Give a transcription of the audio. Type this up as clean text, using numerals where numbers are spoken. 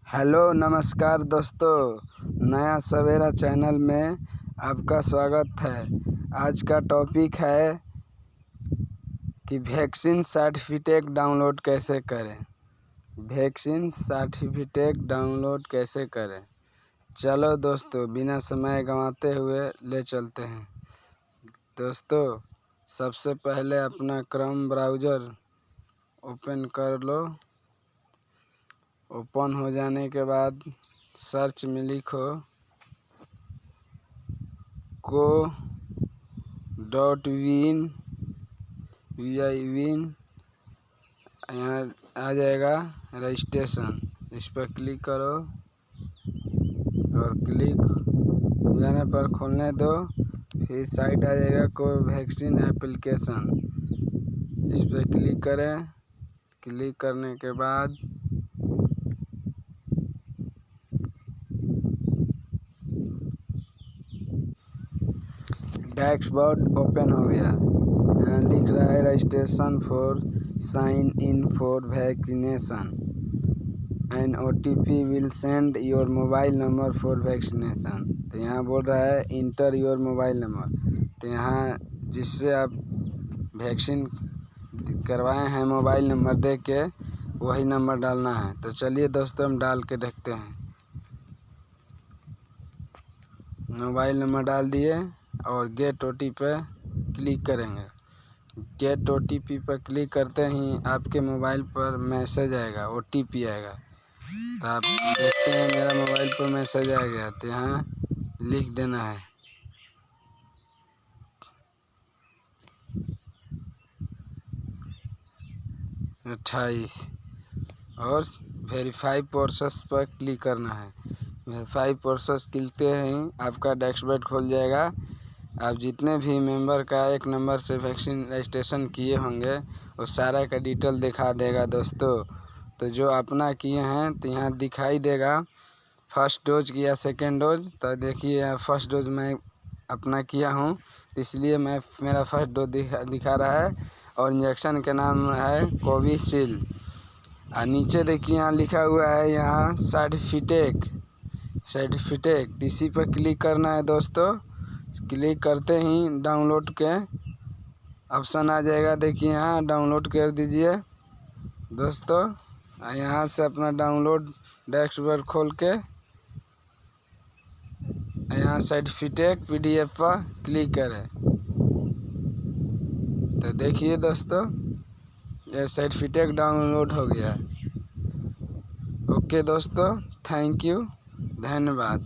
Hello नमस्कार दोस्तों, नया सवेरा चैनल में आपका स्वागत है। आज का टॉपिक है कि वैक्सीन सर्टिफिकेट डाउनलोड कैसे करें। वैक्सीन सर्टिफिकेट डाउनलोड कैसे करें, चलो दोस्तों बिना समय गंवाते हुए ले चलते हैं। दोस्तों सबसे पहले अपना क्रोम ब्राउज़र ओपन कर लो। ओपन हो जाने के बाद सर्च में लिखो co.win विन। यहाँ आ जाएगा रजिस्ट्रेशन, इस पर क्लिक करो और क्लिक जाने पर खोलने दो। फिर साइट आ जाएगा कोवैक्सीन एप्लीकेशन, इस पर क्लिक करें। क्लिक करने के बाद डैशबोर्ड ओपन हो गया। यहाँ लिख रहा है registration for sign in for vaccination and OTP will send your mobile number for vaccination. तो यहाँ बोल रहा है इंटर योर मोबाइल नंबर। तो यहाँ जिससे आप वैक्सीन करवाए हैं मोबाइल नंबर दे के वही नंबर डालना है। तो चलिए दोस्तों हम डाल के देखते हैं। मोबाइल नंबर डाल दिए और गेट OTP पे क्लिक करेंगे। गेट OTP पर क्लिक करते ही आपके मोबाइल पर मैसेज आएगा, OTP आएगा। तो आप देखते हैं मेरा मोबाइल पर मैसेज आ गया। तो यहाँ लिख देना है 28 और वेरीफाई प्रोसेस पर क्लिक करना है। वेरीफाई प्रोसेस क्लिकते ही आपका डैशबोर्ड खोल जाएगा। आप जितने भी मेंबर का एक नंबर से वैक्सीन रजिस्ट्रेशन किए होंगे वो सारा का डिटेल दिखा देगा दोस्तों। तो जो अपना किए हैं तो यहाँ दिखाई देगा फर्स्ट डोज किया, सेकेंड डोज। तो देखिए यहाँ फर्स्ट डोज मैं अपना किया हूँ, इसलिए मेरा फर्स्ट डोज दिखा रहा है और इंजेक्शन का नाम है कोविशील्ड। और नीचे देखिए यहाँ लिखा हुआ है यहाँ सर्टिफिकेट, इसी पर क्लिक करना है दोस्तों। क्लिक करते ही डाउनलोड के ऑप्शन आ जाएगा। देखिए यहाँ डाउनलोड कर दीजिए दोस्तों। यहाँ से अपना डाउनलोड डैशबोर्ड खोल के यहाँ सर्टिफिकेट PDF पर क्लिक करें। तो देखिए दोस्तों ये सर्टिफिकेट डाउनलोड हो गया। ओके दोस्तों, थैंक यू, धन्यवाद।